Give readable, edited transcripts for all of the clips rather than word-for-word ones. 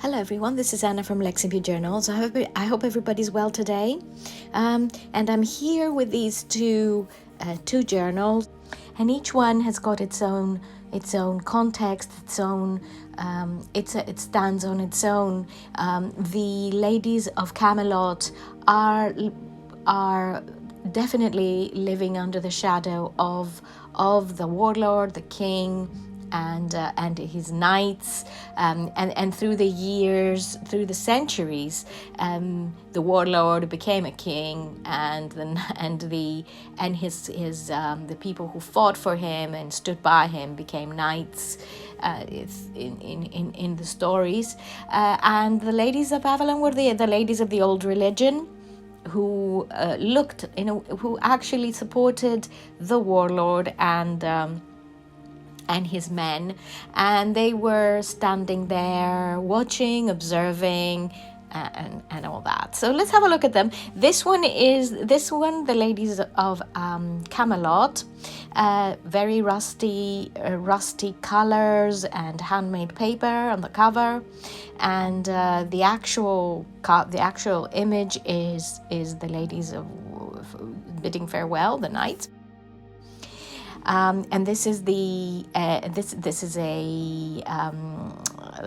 Hello everyone, this is Anna from Lexington Journals. I hope everybody's well today. And I'm here with these two journals, and each one has got its own context, its own it stands on its own. The ladies of Camelot are definitely living under the shadow of the warlord, the king, and his knights, and through the years, through the centuries, the warlord became a king, and the people who fought for him and stood by him became knights. In the stories, and the ladies of Avalon were the ladies of the old religion, who who actually supported the warlord and his men, and they were standing there watching, observing, and all that. So let's have a look at them. This one, the ladies of Camelot. Very rusty colors and handmade paper on the cover, and the actual image is the ladies of bidding farewell, the knights. And this is the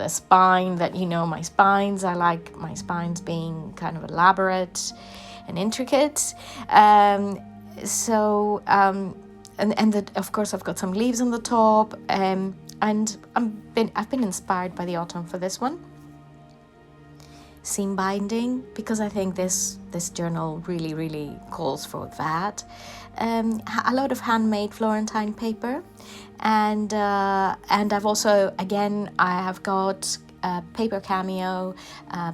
spine that, my spines. I like my spines being kind of elaborate and intricate. And of course I've got some leaves on the top. And I've been inspired by the autumn for this one. Seam binding, because I think this journal really calls for that. A lot of handmade Florentine paper, and I've also, again, I have got Paper Cameo,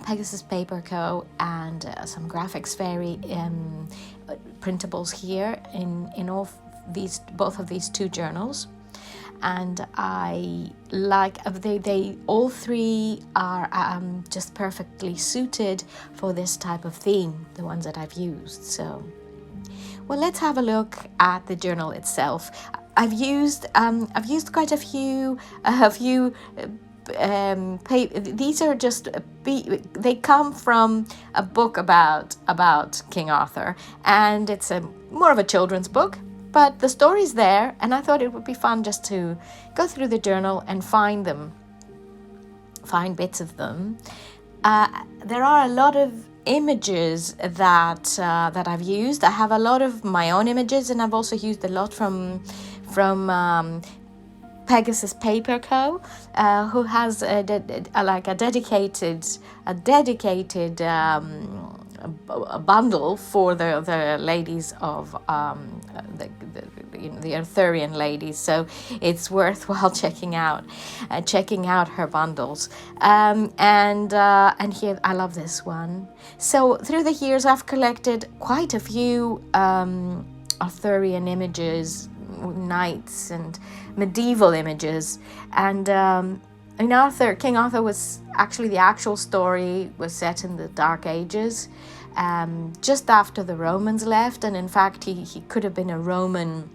Pegasus Paper Co, and some Graphics Fairy printables here in both of these two journals. And I like they all three are just perfectly suited for this type of theme, the ones that I've used. So, well, let's have a look at the journal itself. I've used quite a few these are just they come from a book about King Arthur, and it's more of a children's book. But the story's there, and I thought it would be fun just to go through the journal and find bits of them. There are a lot of images that I've used. I have a lot of my own images, and I've also used a lot from Pegasus Paper Co, who has a dedicated a bundle for the ladies of the Arthurian ladies, so it's worthwhile checking out her bundles. And here I love this one. So through the years I've collected quite a few Arthurian images, knights and medieval images, and King Arthur was actually, the actual story was set in the Dark Ages, just after the Romans left, and in fact he could have been a Roman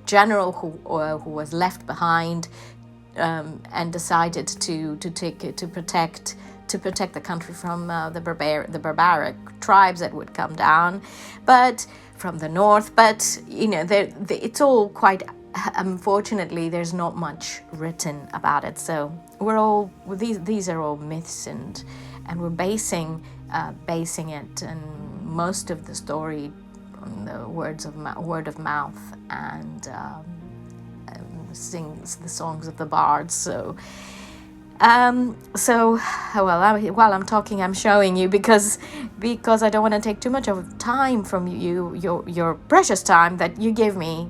general who was left behind, and decided to protect the country from the barbaric tribes that would come down, but from the north. But it's all quite. Unfortunately, there's not much written about it, so these are all myths, and we're basing it, and most of the story on the word of mouth, and sings the songs of the bards. So while I'm talking, I'm showing you, because I don't want to take too much of time from your precious time that you give me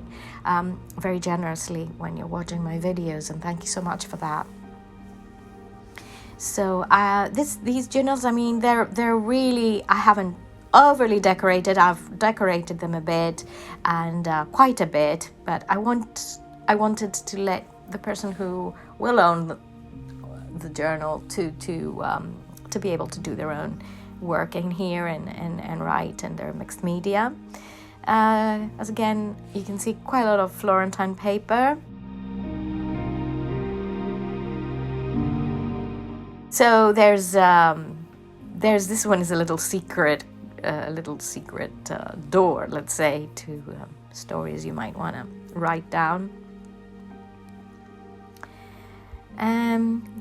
very generously when you're watching my videos, and thank you so much for that. So these journals, I mean, they're really, I haven't overly decorated. I've decorated them a bit, and quite a bit, but I wanted to let the person who will own the journal to be able to do their own work in here and write, and they're mixed media. As again, you can see quite a lot of Florentine paper. So there's this one is a little secret door, let's say, to stories you might want to write down.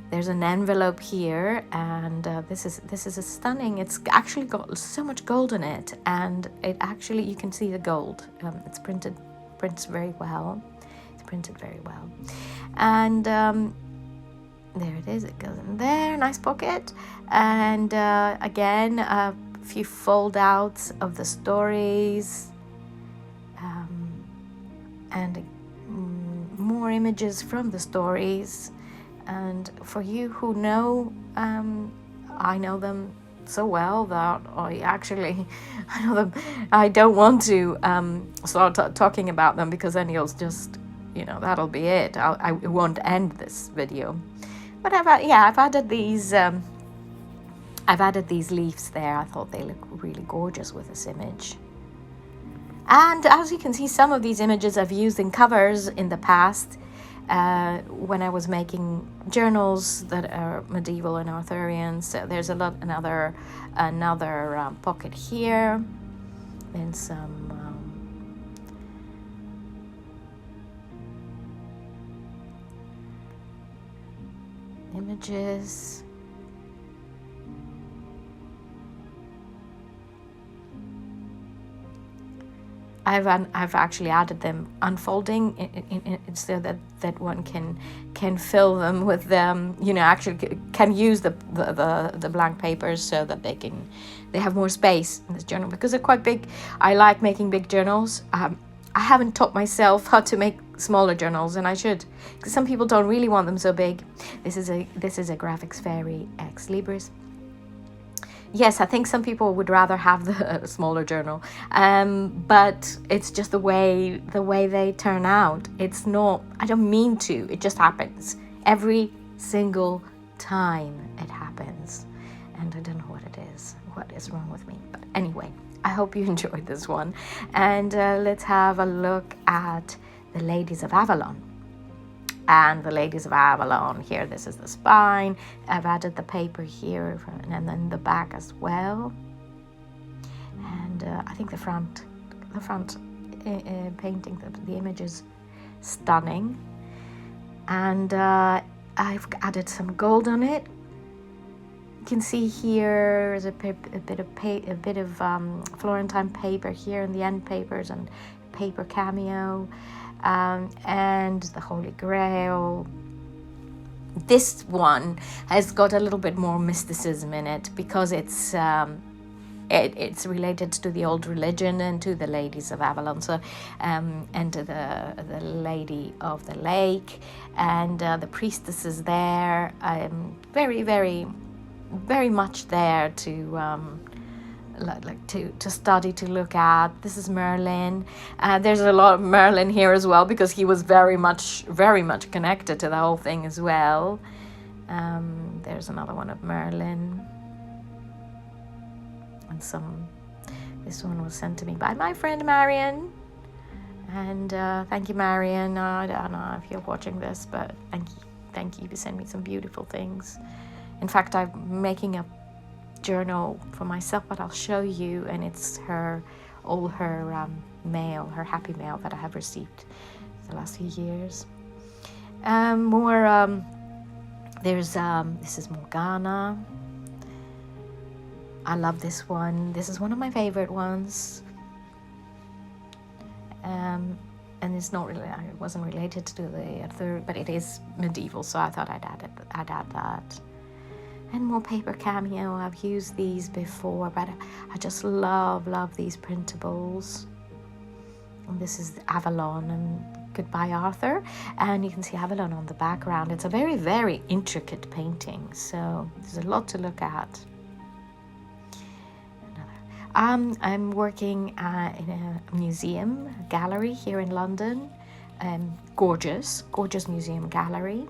There's an envelope here, and this is a stunning. It's actually got so much gold in it, and it actually, you can see the gold. It's prints very well. It's printed very well, and there it is. It goes in there, nice pocket, and again a few fold outs of the stories, and more images from the stories. And for you who know, I know them so well that I know them. I don't want to start talking about them, because then you'll just, that'll be it. I won't end this video. But I've added these. I've added these leaves there. I thought they look really gorgeous with this image. And as you can see, some of these images I've used in covers in the past. When I was making journals that are medieval and Arthurian. So there's another pocket here, and some images. I've actually added them unfolding in so that one can fill them with them. Actually can use the blank papers so that they have more space in this journal, because they're quite big. I like making big journals. I haven't taught myself how to make smaller journals, and I should, because some people don't really want them so big. This is a Graphics Fairy Ex Libris. Yes, I think some people would rather have the smaller journal, but it's just the way they turn out. It's not, I don't mean to, it just happens. Every single time it happens. And I don't know what is wrong with me. But anyway, I hope you enjoyed this one. And let's have a look at the Ladies of Avalon. And the Ladies of Avalon here, this is the spine. I've added the paper here, and then the back as well. And I think the front painting, the image is stunning. And I've added some gold on it. You can see here is a bit of Florentine paper here in the end papers, and paper cameo. And the Holy Grail. This one has got a little bit more mysticism in it, because it's related to the old religion and to the Ladies of Avalon, so and to the Lady of the Lake, and the priestesses there, very, very, very much there to to study, to look at. This is Merlin. There's a lot of Merlin here as well, because he was very much connected to the whole thing as well. There's another one of Merlin, and this one was sent to me by my friend Marion, and thank you, Marion. I don't know if you're watching this, but thank you for sending me some beautiful things. In fact, I'm making a journal for myself, but I'll show you, and it's all her mail, her happy mail that I have received the last few years. This is Morgana. I love this one. This is one of my favorite ones, and it's not really, it wasn't related to the third, but it is medieval, so I thought I'd add that. And more paper cameo. I've used these before, but I just love these printables. And this is Avalon and Goodbye Arthur, and you can see Avalon on the background. It's a very, very intricate painting, so there's a lot to look at. I'm working in a museum, a gallery here in London. Gorgeous museum gallery,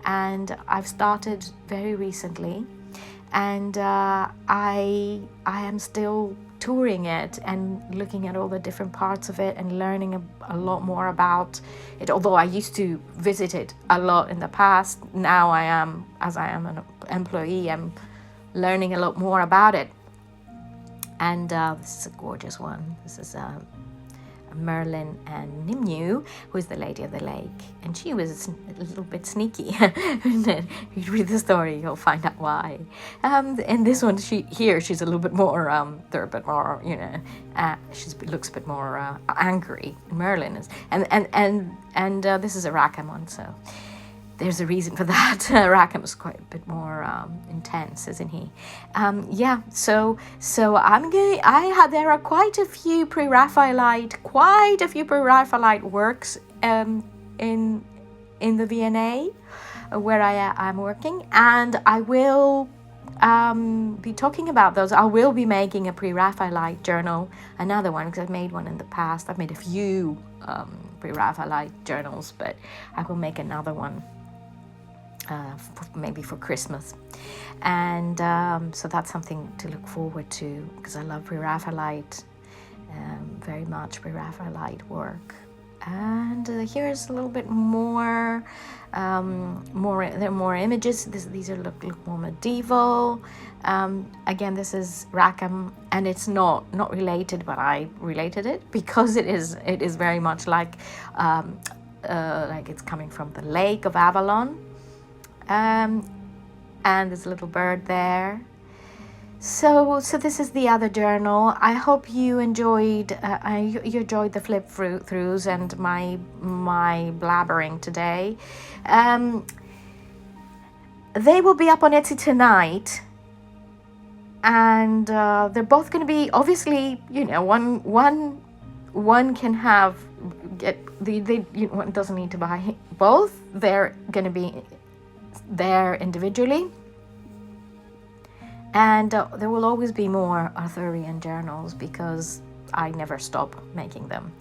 and I've started very recently, and I am still touring it and looking at all the different parts of it and learning a lot more about it. Although I used to visit it a lot in the past, now I am employee, I'm learning a lot more about it. And this is a gorgeous one. This is Merlin and Nimue, who is the Lady of the Lake, and she was a little bit sneaky. And then you read the story, you'll find out why. And this one, she's a little bit more, they're a bit more, she looks a bit more angry. Merlin is, and this is a Rackham one, so there's a reason for that. Rackham is quite a bit more intense, isn't he? So there are quite a few pre-Raphaelite works in the V&A where I'm working, and I will be talking about those. I will be making a pre-Raphaelite journal, another one, because I've made one in the past. I've made a few pre-Raphaelite journals, but I will make another one. Maybe for Christmas, and so that's something to look forward to, because I love pre-Raphaelite very much, pre-Raphaelite work. And here's a little bit more, there are more images. These are look more medieval. Again, this is Rackham, and it's not related, but I related it because it is very much like it's coming from the lake of Avalon. And there's a little bird there. So this is the other journal. I hope you enjoyed you enjoyed the flip throughs and my blabbering today. They will be up on Etsy tonight, and they're both going to be, obviously, one can have one doesn't need to buy both. They're going to be there individually, and there will always be more Arthurian journals because I never stop making them.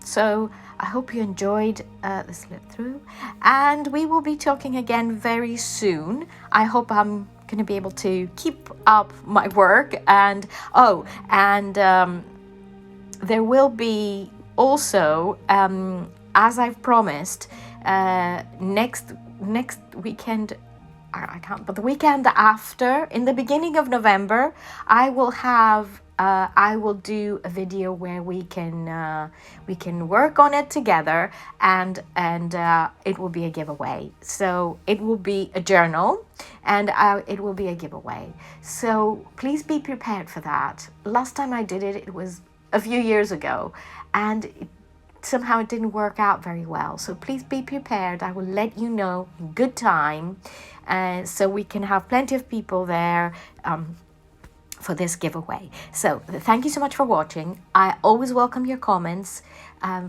So I hope you enjoyed this flip through, and we will be talking again very soon. I hope I'm going to be able to keep up my work, and there will be also, as I've promised, next weekend, I can't, but the weekend after, in the beginning of November, I will do a video where we can work on it together, and it will be a giveaway. So it will be a journal, and it will be a giveaway. So please be prepared for that. Last time I did it, it was a few years ago, and somehow it didn't work out very well. So please be prepared. I will let you know in good time, so we can have plenty of people there for this giveaway. So thank you so much for watching. I always welcome your comments.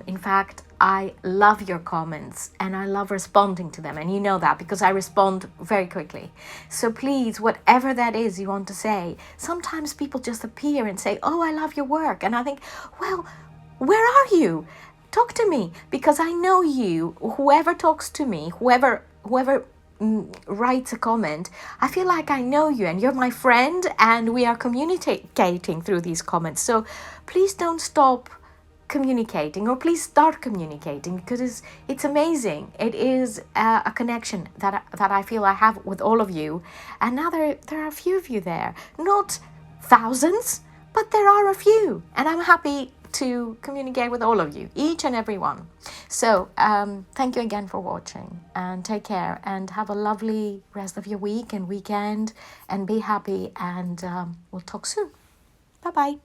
In fact, I love your comments, and I love responding to them, and you know that because I respond very quickly. So please, whatever that is you want to say, sometimes people just appear and say, "Oh, I love your work," and I think, well, where are you? Talk to me, because I know you. Whoever talks to me, whoever writes a comment, I feel like I know you, and you're my friend, and we are communicating through these comments. So please don't stop communicating, or please start communicating, because it's amazing. It is a connection that I feel I have with all of you, and now there are a few of you there, not thousands, but there are a few, and I'm happy to communicate with all of you, each and every one. So thank you again for watching, and take care, and have a lovely rest of your week and weekend, and be happy, and we'll talk soon. Bye bye.